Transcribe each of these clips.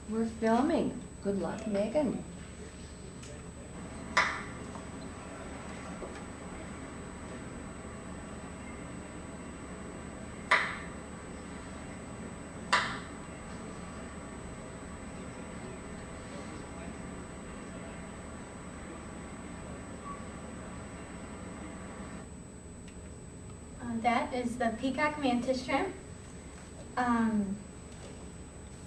We're filming. Good luck, Megan. That is the peacock mantis shrimp.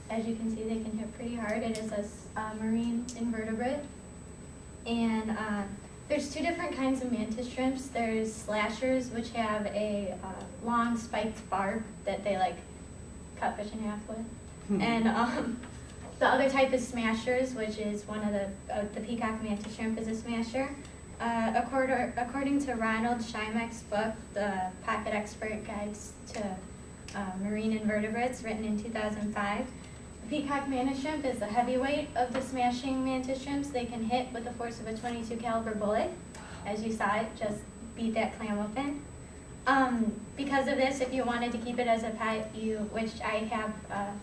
As you can see, they can hit pretty hard. It is a marine invertebrate. And there's two different kinds of mantis shrimps. There's slashers, which have a long spiked barb that they like cut fish in half with. And the other type is smashers, which is one of the peacock mantis shrimp is a smasher. According to Ronald Scheimeck's book, The Pocket Expert Guides to Marine Invertebrates, written in 2005, the peacock mantis shrimp is the heavyweight of the smashing mantis shrimps. They can hit with the force of a .22 caliber bullet. As you saw it, just beat that clam open. Because of this, if you wanted to keep it as a pet, which I have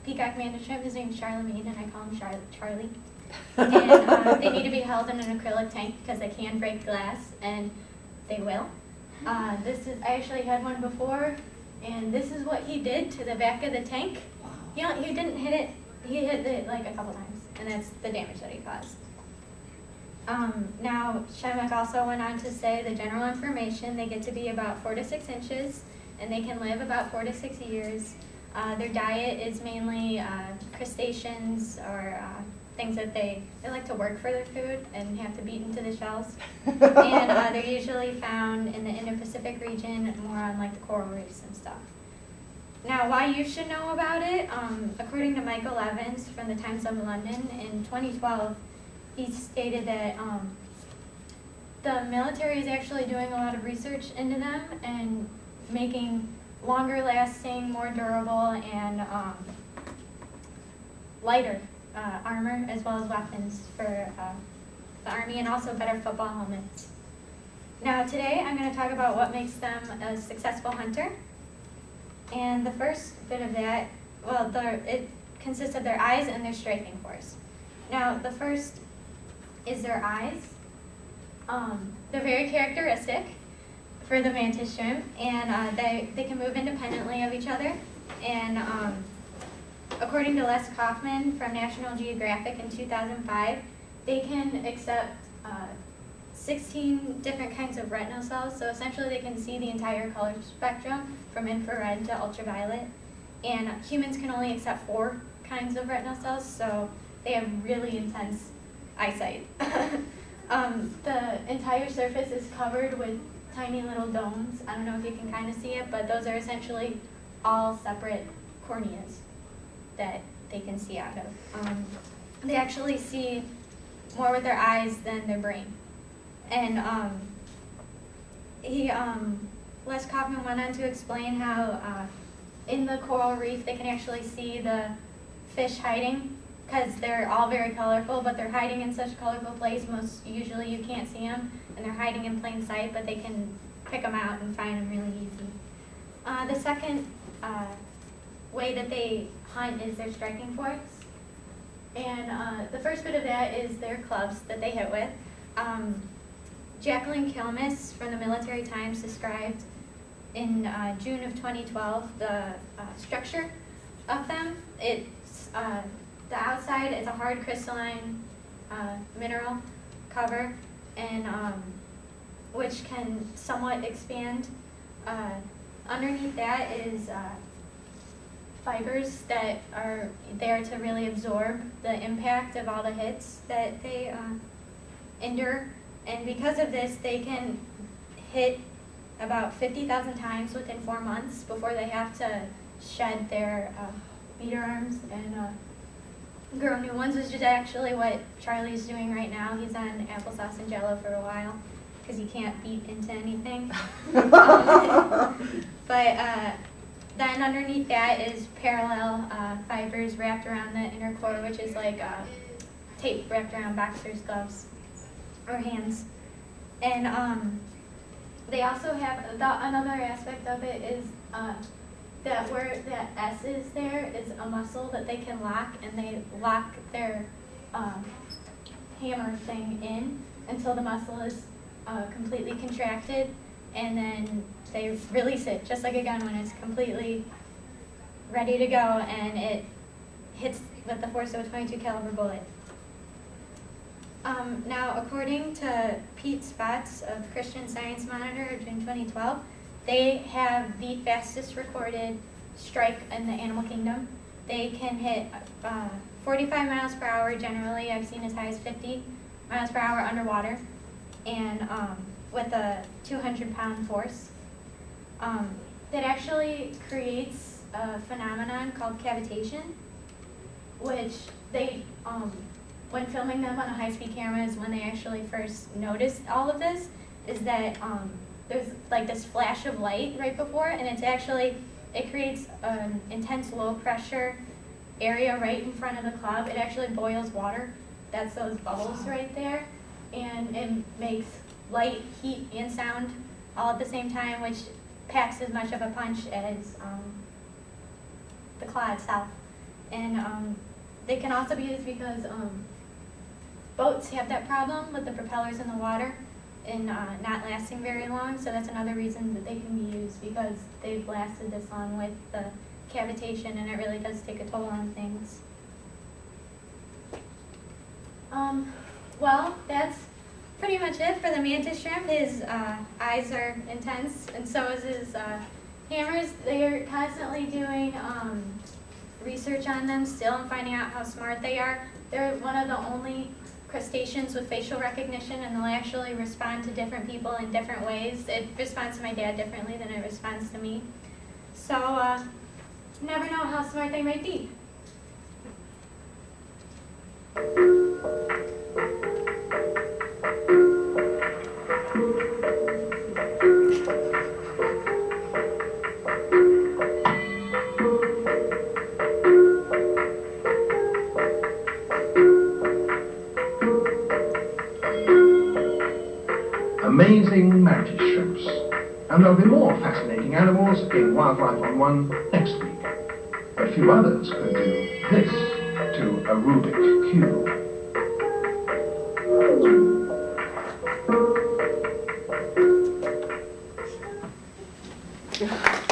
peacock mantis shrimp, his name's Charlemagne, and I call him Charlie. And they need to be held in an acrylic tank because they can break glass, and they will. I actually had one before, and this is what he did to the back of the tank. He didn't hit it. He hit it like a couple times, and that's the damage that he caused. Now, Scheimeck also went on to say the general information, they get to be about 4 to 6 inches, and they can live about 4 to 6 years. Their diet is mainly crustaceans or things that they like to work for their food and have to beat into the shells. And they're usually found in the Indo-Pacific region, more on like the coral reefs and stuff. Now, why you should know about it, according to Michael Evans from the Times of London in 2012, he stated that the military is actually doing a lot of research into them and making longer lasting, more durable, and lighter armor as well as weapons for the Army, and also better football helmets. Now today I'm going to talk about what makes them a successful hunter. And the first bit of that, it consists of their eyes and their striking force. Now the first is their eyes. They're very characteristic for the mantis shrimp, and they can move independently of each other. And according to Les Kaufman from National Geographic in 2005, they can accept 16 different kinds of retinal cells. So essentially they can see the entire color spectrum from infrared to ultraviolet. And humans can only accept 4 kinds of retinal cells, so they have really intense eyesight. The entire surface is covered with tiny little domes. I don't know if you can kind of see it, but those are essentially all separate corneas that they can see out of. They actually see more with their eyes than their brain. And Les Kaufman went on to explain how in the coral reef they can actually see the fish hiding, because they're all very colorful, but they're hiding in such a colorful place, usually you can't see them, and they're hiding in plain sight, but they can pick them out and find them really easy. The second way that they hunt is their striking force. And the first bit of that is their clubs that they hit with. Jacqueline Kilmes from the Military Times described in June of 2012 the structure of them. It's the outside is a hard crystalline mineral cover, and which can somewhat expand. Underneath that is fibers that are there to really absorb the impact of all the hits that they endure. And because of this, they can hit about 50,000 times within 4 months before they have to shed their beater arms and grow new ones, which is actually what Charlie's doing right now. He's on applesauce and Jell-O for a while because he can't beat into anything. But then underneath that is parallel fibers wrapped around the inner core, which is like tape wrapped around boxers' gloves or hands. And they also have, another aspect of it is that where that S is there is a muscle that they can lock, and they lock their hammer thing in until the muscle is completely contracted, and then they release it just like a gun when it's completely ready to go, and it hits with the force of a .22 caliber bullet. Now, according to Pete Spotts of Christian Science Monitor of June 2012, they have the fastest recorded strike in the animal kingdom. They can hit 45 miles per hour generally. I've seen as high as 50 miles per hour underwater, and with a 200-pound force. That actually creates a phenomenon called cavitation, which they, when filming them on a high-speed cameras, when they actually first noticed all of this, is that there's like this flash of light right before, and it's actually, it creates an intense low-pressure area right in front of the club. It actually boils water. That's those bubbles right there, and it makes light, heat, and sound all at the same time, which packs as much of a punch as the claw itself. And they can also be used because boats have that problem with the propellers in the water and not lasting very long, so that's another reason that they can be used, because they've lasted this long with the cavitation, and it really does take a toll on things. Well, that's pretty much it for the mantis shrimp. His eyes are intense, and so is his hammers. They're constantly doing research on them still and finding out how smart they are. They're one of the only crustaceans with facial recognition, and they'll actually respond to different people in different ways. It responds to my dad differently than it responds to me. So, you never know how smart they might be. Amazing mantis shrimps. And there'll be more fascinating animals in Wildlife on One next week. A few others could do this to a Rubik's Cube.